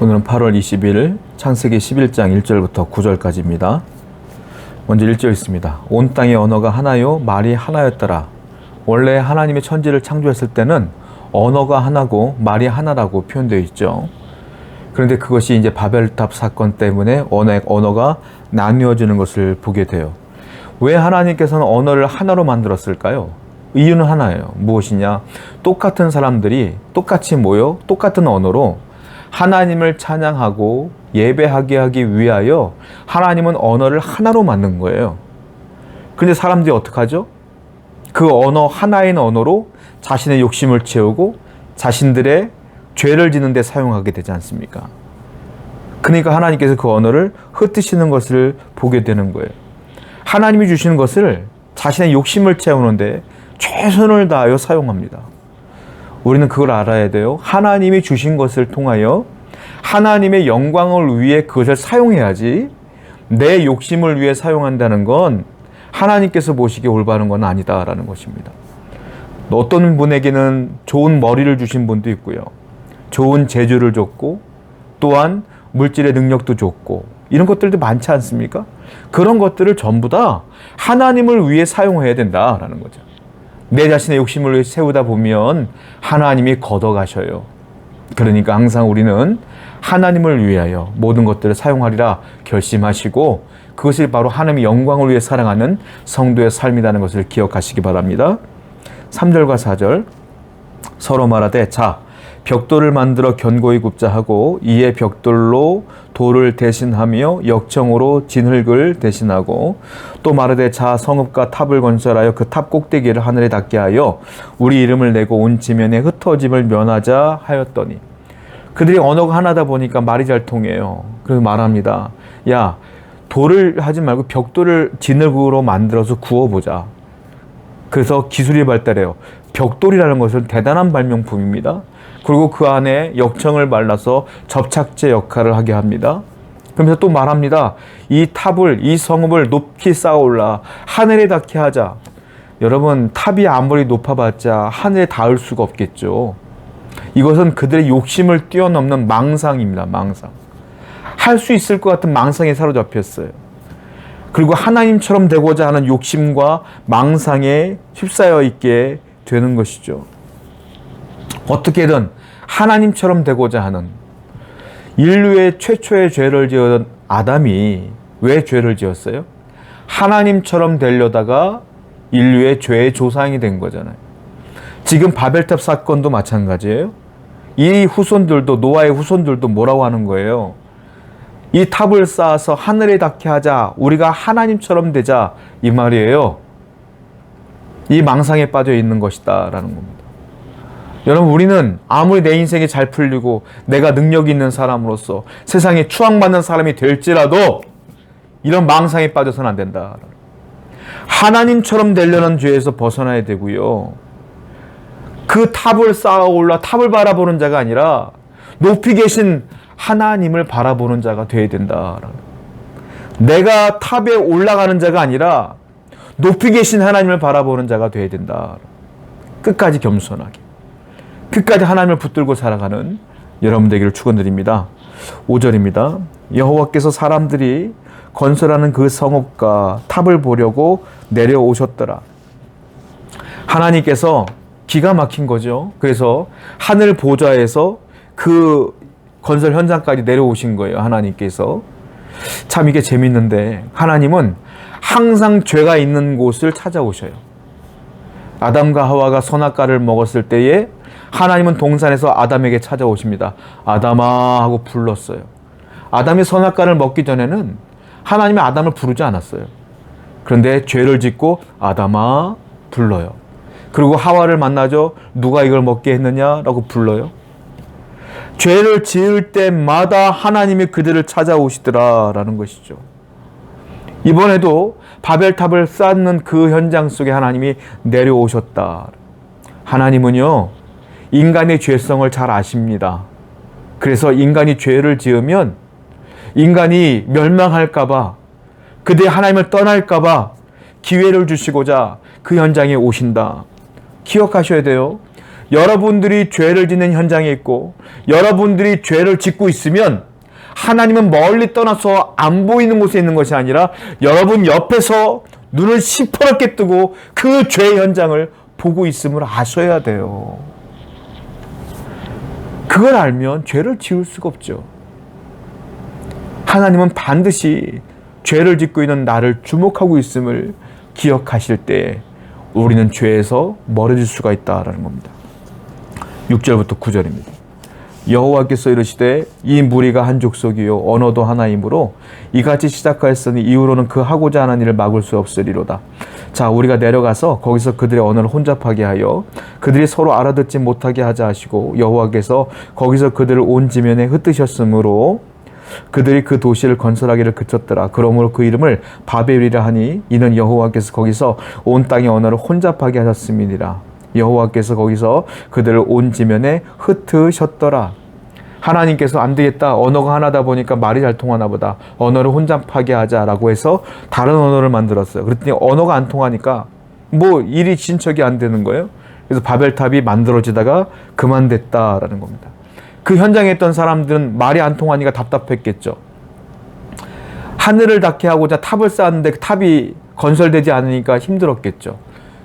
오늘은 8월 20일 창세기 11장 1절부터 9절까지입니다. 먼저 1절 있습니다. 온 땅의 언어가 하나요 말이 하나였더라. 원래 하나님의 천지를 창조했을 때는 언어가 하나고 말이 하나라고 표현되어 있죠. 그런데 그것이 이제 바벨탑 사건 때문에 언어가 나뉘어지는 것을 보게 돼요. 왜 하나님께서는 언어를 하나로 만들었을까요? 이유는 하나예요. 무엇이냐? 똑같은 사람들이 똑같이 모여 똑같은 언어로 하나님을 찬양하고 예배하게 하기 위하여 하나님은 언어를 하나로 만든 거예요. 그런데 사람들이 어떡하죠? 그 언어 하나인 언어로 자신의 욕심을 채우고 자신들의 죄를 짓는 데 사용하게 되지 않습니까? 그러니까 하나님께서 그 언어를 흩으시는 것을 보게 되는 거예요. 하나님이 주시는 것을 자신의 욕심을 채우는데 최선을 다하여 사용합니다. 우리는 그걸 알아야 돼요. 하나님이 주신 것을 통하여 하나님의 영광을 위해 그것을 사용해야지 내 욕심을 위해 사용한다는 건 하나님께서 보시기에 올바른 건 아니다라는 것입니다. 어떤 분에게는 좋은 머리를 주신 분도 있고요. 좋은 재주를 줬고 또한 물질의 능력도 줬고 이런 것들도 많지 않습니까? 그런 것들을 전부 다 하나님을 위해 사용해야 된다라는 거죠. 내 자신의 욕심을 세우다 보면 하나님이 걷어가셔요. 그러니까 항상 우리는 하나님을 위하여 모든 것들을 사용하리라 결심하시고 그것이 바로 하나님의 영광을 위해 살아가는 성도의 삶이라는 것을 기억하시기 바랍니다. 3절과 4절 서로 말하되 자 벽돌을 만들어 견고히 굽자 하고 이에 벽돌로 돌을 대신하며 역청으로 진흙을 대신하고 또 말하되 자 성읍과 탑을 건설하여 그 탑 꼭대기를 하늘에 닿게 하여 우리 이름을 내고 온 지면에 흩어짐을 면하자 하였더니 그들이 언어가 하나다 보니까 말이 잘 통해요. 그래서 말합니다. 야 돌을 하지 말고 벽돌을 진흙으로 만들어서 구워보자. 그래서 기술이 발달해요. 벽돌이라는 것은 대단한 발명품입니다. 그리고 그 안에 역청을 발라서 접착제 역할을 하게 합니다. 그러면서 또 말합니다. 이 탑을, 이 성읍을 높이 쌓아올라 하늘에 닿게 하자. 여러분, 탑이 아무리 높아봤자 하늘에 닿을 수가 없겠죠. 이것은 그들의 욕심을 뛰어넘는 망상입니다. 망상. 할 수 있을 것 같은 망상에 사로잡혔어요. 그리고 하나님처럼 되고자 하는 욕심과 망상에 휩싸여 있게 되는 것이죠. 어떻게든 하나님처럼 되고자 하는 인류의 최초의 죄를 지은 아담이 왜 죄를 지었어요? 하나님처럼 되려다가 인류의 죄의 조상이 된 거잖아요. 지금 바벨탑 사건도 마찬가지예요. 이 후손들도 노아의 후손들도 뭐라고 하는 거예요? 이 탑을 쌓아서 하늘에 닿게 하자. 우리가 하나님처럼 되자. 이 말이에요. 이 망상에 빠져 있는 것이다 라는 겁니다. 여러분 우리는 아무리 내 인생이 잘 풀리고 내가 능력이 있는 사람으로서 세상에 추앙받는 사람이 될지라도 이런 망상에 빠져서는 안 된다. 하나님처럼 되려는 죄에서 벗어나야 되고요. 그 탑을 쌓아 올라 탑을 바라보는 자가 아니라 높이 계신 하나님을 바라보는 자가 되어야 된다. 내가 탑에 올라가는 자가 아니라 높이 계신 하나님을 바라보는 자가 되어야 된다. 끝까지 겸손하게. 끝까지 하나님을 붙들고 살아가는 여러분 되기를 축원드립니다. 5절입니다. 여호와께서 사람들이 건설하는 그 성읍과 탑을 보려고 내려오셨더라. 하나님께서 기가 막힌 거죠. 그래서 하늘 보좌에서 그 건설 현장까지 내려오신 거예요. 하나님께서. 참 이게 재밌는데 하나님은 항상 죄가 있는 곳을 찾아오셔요. 아담과 하와가 선악과를 먹었을 때에 하나님은 동산에서 아담에게 찾아오십니다. 아담아 하고 불렀어요. 아담이 선악과를 먹기 전에는 하나님이 아담을 부르지 않았어요. 그런데 죄를 짓고 아담아 불러요. 그리고 하와를 만나죠. 누가 이걸 먹게 했느냐라고 불러요. 죄를 지을 때마다 하나님이 그들을 찾아오시더라라는 것이죠. 이번에도 바벨탑을 쌓는 그 현장 속에 하나님이 내려오셨다. 하나님은요, 인간의 죄성을 잘 아십니다. 그래서 인간이 죄를 지으면 인간이 멸망할까봐, 그들이 하나님을 떠날까봐 기회를 주시고자 그 현장에 오신다. 기억하셔야 돼요. 여러분들이 죄를 짓는 현장에 있고 여러분들이 죄를 짓고 있으면 하나님은 멀리 떠나서 안 보이는 곳에 있는 것이 아니라 여러분 옆에서 눈을 시퍼렇게 뜨고 그 죄 현장을 보고 있음을 아셔야 돼요. 그걸 알면 죄를 지을 수가 없죠. 하나님은 반드시 죄를 짓고 있는 나를 주목하고 있음을 기억하실 때 우리는 죄에서 멀어질 수가 있다라는 겁니다. 6절부터 9절입니다. 여호와께서 이르시되 이 무리가 한 족속이요 언어도 하나이므로 이같이 시작하였으니 이후로는 그 하고자 하는 일을 막을 수 없으리로다. 자, 우리가 내려가서 거기서 그들의 언어를 혼잡하게 하여 그들이 서로 알아듣지 못하게 하자 하시고 여호와께서 거기서 그들을 온 지면에 흩으셨으므로 그들이 그 도시를 건설하기를 그쳤더라. 그러므로 그 이름을 바벨이라 하니 이는 여호와께서 거기서 온 땅의 언어를 혼잡하게 하셨음이니라. 여호와께서 거기서 그들을 온 지면에 흩으셨더라. 하나님께서 안 되겠다, 언어가 하나다 보니까 말이 잘 통하나 보다, 언어를 혼잡하게 하자라고 해서 다른 언어를 만들었어요. 그랬더니 언어가 안 통하니까 뭐 일이 진척이 안 되는 거예요. 그래서 바벨탑이 만들어지다가 그만됐다라는 겁니다. 그 현장에 있던 사람들은 말이 안 통하니까 답답했겠죠. 하늘을 닿게 하고자 탑을 쌓았는데 그 탑이 건설되지 않으니까 힘들었겠죠.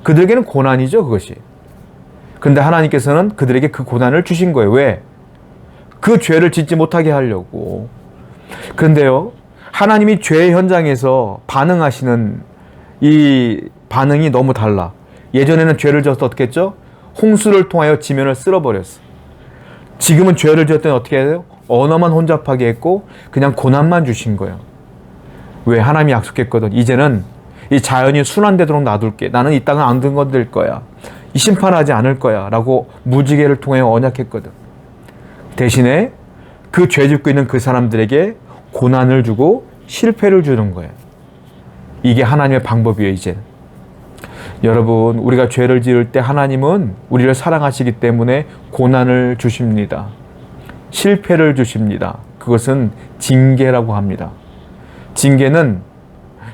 그들에게는 고난이죠, 그것이. 근데 하나님께서는 그들에게 그 고난을 주신 거예요. 왜? 그 죄를 짓지 못하게 하려고. 그런데요, 하나님이 죄 현장에서 반응하시는 이 반응이 너무 달라. 예전에는 죄를 져서 어떻게 했죠? 홍수를 통하여 지면을 쓸어버렸어. 지금은 죄를 지었더니 어떻게 해요? 언어만 혼잡하게 했고 그냥 고난만 주신 거예요. 왜? 하나님이 약속했거든. 이제는 이 자연이 순환되도록 놔둘게. 나는 이 땅을 안 건들 거야. 이 심판하지 않을 거야. 라고 무지개를 통해 언약했거든. 대신에 그 죄 짓고 있는 그 사람들에게 고난을 주고 실패를 주는 거예요. 이게 하나님의 방법이에요, 이제. 여러분, 우리가 죄를 지을 때 하나님은 우리를 사랑하시기 때문에 고난을 주십니다. 실패를 주십니다. 그것은 징계라고 합니다. 징계는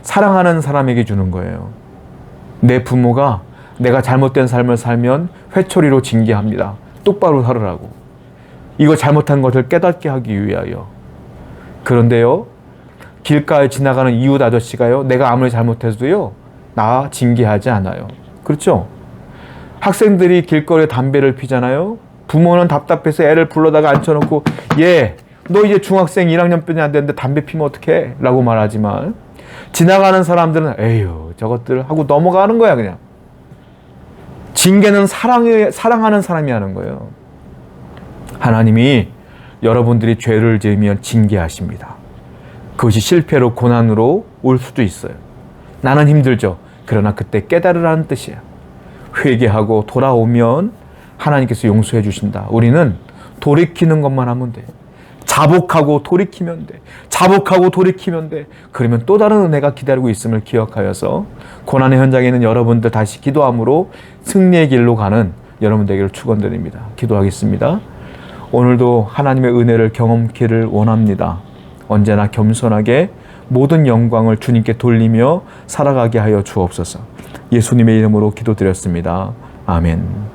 사랑하는 사람에게 주는 거예요. 내 부모가 내가 잘못된 삶을 살면 회초리로 징계합니다. 똑바로 살으라고. 이거 잘못한 것을 깨닫게 하기 위하여. 그런데요, 길가에 지나가는 이웃 아저씨가요, 내가 아무리 잘못해도요, 나 징계하지 않아요. 그렇죠? 학생들이 길거리에 담배를 피잖아요. 부모는 답답해서 애를 불러다가 앉혀놓고, 얘, 너 이제 중학생 1학년뿐이 안 됐는데 담배 피면 어떡해? 라고 말하지만 지나가는 사람들은 에휴, 저것들 하고 넘어가는 거야, 그냥. 징계는 사랑하는 사람이 하는 거예요. 하나님이 여러분들이 죄를 지으면 징계하십니다. 그것이 실패로 고난으로 올 수도 있어요. 나는 힘들죠. 그러나 그때 깨달으라는 뜻이야. 회개하고 돌아오면 하나님께서 용서해 주신다. 우리는 돌이키는 것만 하면 돼. 자복하고 돌이키면 돼. 자복하고 돌이키면 돼. 그러면 또 다른 은혜가 기다리고 있음을 기억하여서 고난의 현장에 있는 여러분들 다시 기도함으로 승리의 길로 가는 여러분 되기를 축원드립니다. 기도하겠습니다. 오늘도 하나님의 은혜를 경험키를 원합니다. 언제나 겸손하게 모든 영광을 주님께 돌리며 살아가게 하여 주옵소서. 예수님의 이름으로 기도드렸습니다. 아멘.